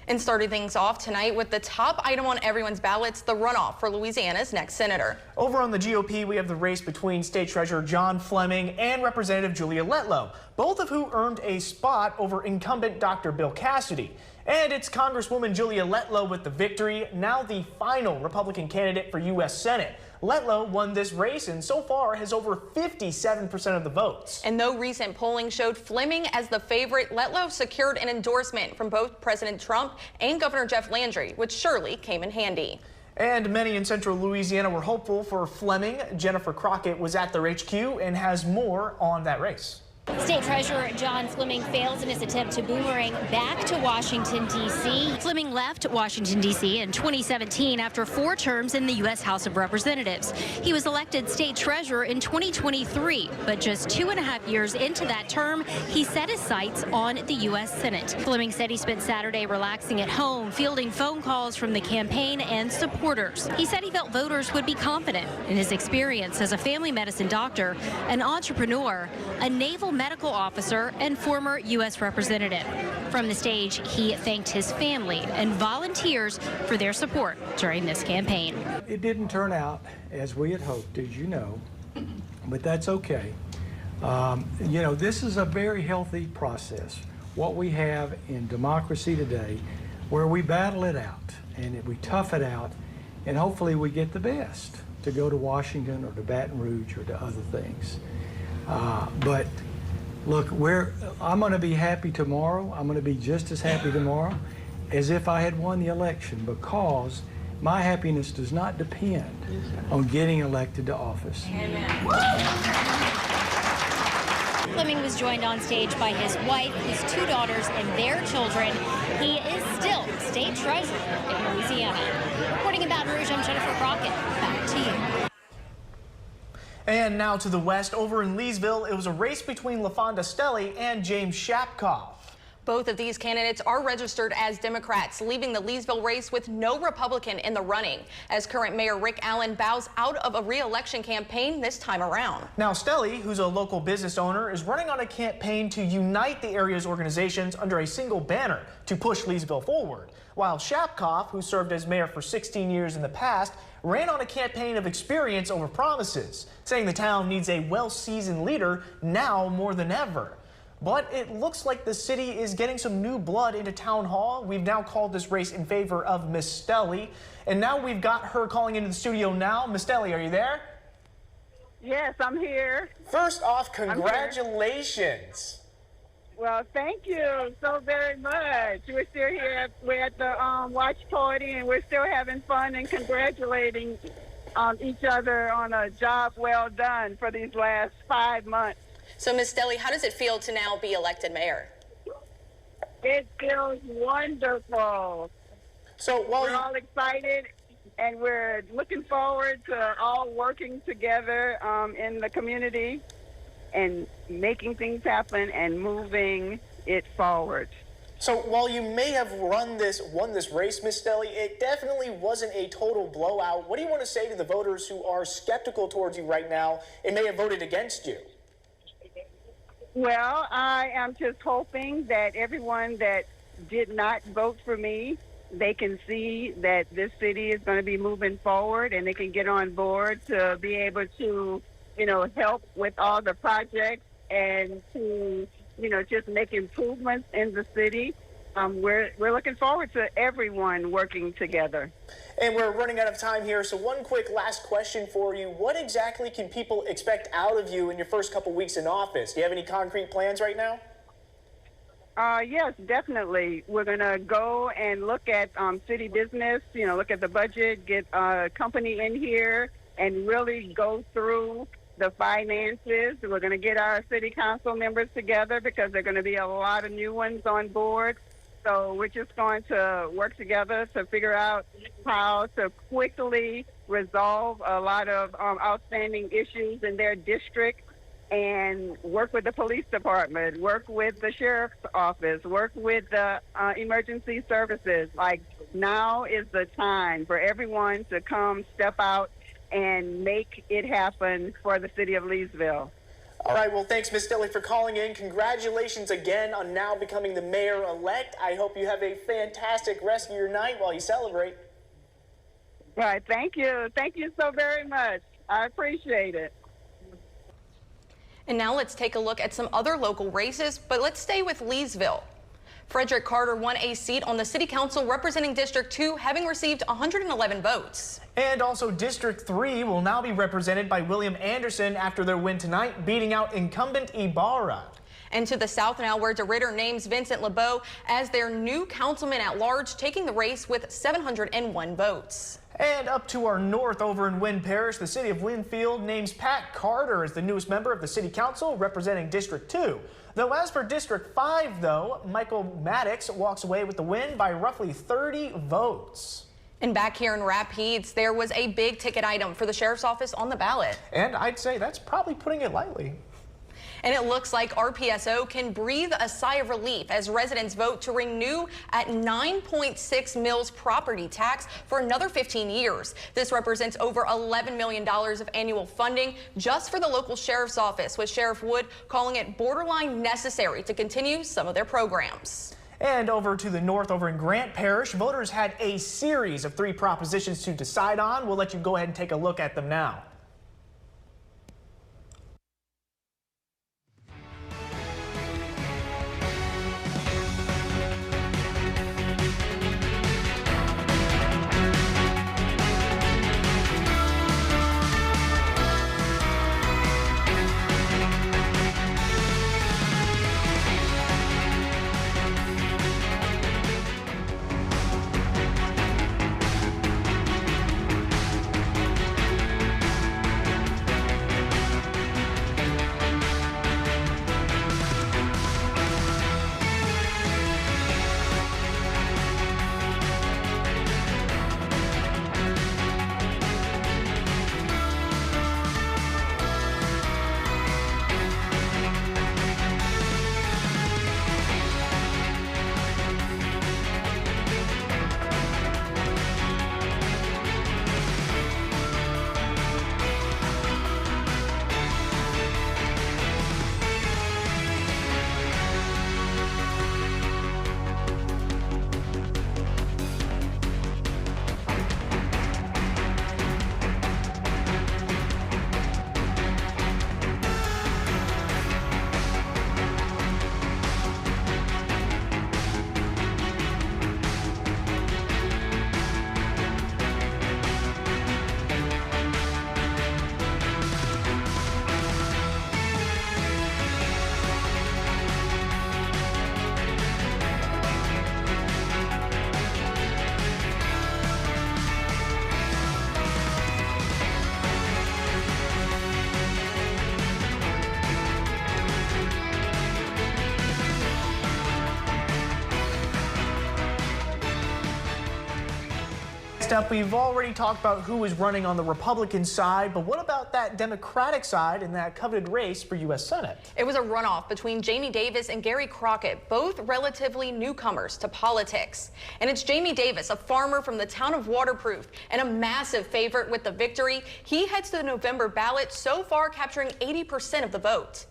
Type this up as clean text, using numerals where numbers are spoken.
And starting things off tonight with the top item on everyone's ballots, the runoff for Louisiana's next senator. Over on the GOP, we have the race between State Treasurer John Fleming and Representative Julia Letlow, both of who earned a spot over incumbent Dr. Bill Cassidy. And it's Congresswoman Julia Letlow with the victory, now the final Republican candidate for U.S. Senate. Letlow won this race and so far has over 57% of the votes. And though recent polling showed Fleming as the favorite, Letlow secured an endorsement from both President Trump and Governor Jeff Landry, which surely came in handy. And many in central Louisiana were hopeful for Fleming. Jennifer Crockett was at their HQ and has more on that race. State Treasurer John Fleming fails in his attempt to boomerang back to Washington, D.C. Fleming left Washington, D.C. in 2017 after 4 terms in the U.S. House of Representatives. He was elected state treasurer in 2023, but just 2.5 years into that term, he set his sights on the U.S. Senate. Fleming said he spent Saturday relaxing at home, fielding phone calls from the campaign and supporters. He said he felt voters would be confident in his experience as a family medicine doctor, an entrepreneur, a naval medical officer, and former U.S. representative. From the stage, he thanked his family and volunteers for their support during this campaign. It didn't turn out as we had hoped, as you know, but that's okay. You know, this is a very healthy process. What we have in democracy today, where we battle it out and we tough it out, and hopefully we get the best to go to Washington or to Baton Rouge or to other things. But look, I'm going to be happy tomorrow. I'm going to be just as happy tomorrow as if I had won the election, because my happiness does not depend on getting elected to office. Amen. Fleming was joined on stage by his wife, his 2 daughters, and their children. He is still state treasurer in Louisiana. Reporting in Baton Rouge, I'm Jennifer Crockett. Back to you. And now to the west, over in Leesville, it was a race between LaFonda Stelly and James Shapkoff. Both of these candidates are registered as Democrats, leaving the Leesville race with no Republican in the running, as current Mayor Rick Allen bows out of a re-election campaign this time around. Now, Stelly, who's a local business owner, is running on a campaign to unite the area's organizations under a single banner to push Leesville forward, while Shapkoff, who served as mayor for 16 years in the past, ran on a campaign of experience over promises, saying the town needs a well-seasoned leader now more than ever. But it looks like the city is getting some new blood into town hall. We've now called this race in favor of Miss Stelly, and now we've got her calling into the studio now. Miss Stelly, are you there? Yes, I'm here. First off, congratulations. Well, thank you so very much. We're still here. We're at the watch party, and we're still having fun and congratulating each other on a job well done for these last 5 months. So, Ms. Stelly, how does it feel to now be elected mayor? It feels wonderful. So we're all excited, and we're looking forward to all working together in the community and making things happen and moving it forward. So while you may have won this race, Miss Stelly, it definitely wasn't a total blowout. What do you want to say to the voters who are skeptical towards you right now and may have voted against you? Well, I am just hoping that everyone that did not vote for me, they can see that this city is going to be moving forward, and they can get on board to be able to, you know, help with all the projects and to, you know, just make improvements in the city. We're looking forward to everyone working together. And we're running out of time here, so one quick last question for you. What exactly can people expect out of you in your first couple weeks in office? Do you have any concrete plans right now? Yes, definitely. We're going to go and look at city business, you know, look at the budget, get a company in here, and really go through the finances. We're going to get our city council members together because there are going to be a lot of new ones on board. So we're just going to work together to figure out how to quickly resolve a lot of outstanding issues in their district, and work with the police department, work with the sheriff's office, work with the emergency services. Like, now is the time for everyone to come step out and make it happen for the city of Leesville. All right, well, thanks, Ms. Dilley, for calling in. Congratulations again on now becoming the mayor-elect. I hope you have a fantastic rest of your night while you celebrate. Right. Thank you. Thank you so very much. I appreciate it. And now let's take a look at some other local races, but let's stay with Leesville. Frederick Carter won a seat on the city council representing District 2, having received 111 votes. And also District 3 will now be represented by William Anderson after their win tonight, beating out incumbent Ibarra. And to the south now, where DeRidder names Vincent LeBeau as their new councilman at large, taking the race with 701 votes. And up to our north over in Wynn Parish, the city of Winfield names Pat Carter as the newest member of the city council representing District 2. Though as for District 5, though, Michael Maddox walks away with the win by roughly 30 votes. And back here in Rapides, there was a big ticket item for the sheriff's office on the ballot. And I'd say that's probably putting it lightly. And it looks like RPSO can breathe a sigh of relief as residents vote to renew at 9.6 mils property tax for another 15 years. This represents over $11 million of annual funding just for the local sheriff's office, with Sheriff Wood calling it borderline necessary to continue some of their programs. And over to the north, over in Grant Parish, voters had a series of 3 propositions to decide on. We'll let you go ahead and take a look at them now. Next up, we've already talked about who is running on the Republican side, but what about that Democratic side in that coveted race for U.S. Senate? It was a runoff between Jamie Davis and Gary Crockett, both relatively newcomers to politics. And it's Jamie Davis, a farmer from the town of Waterproof and a massive favorite with the victory. He heads to the November ballot, so far capturing 80% of the vote.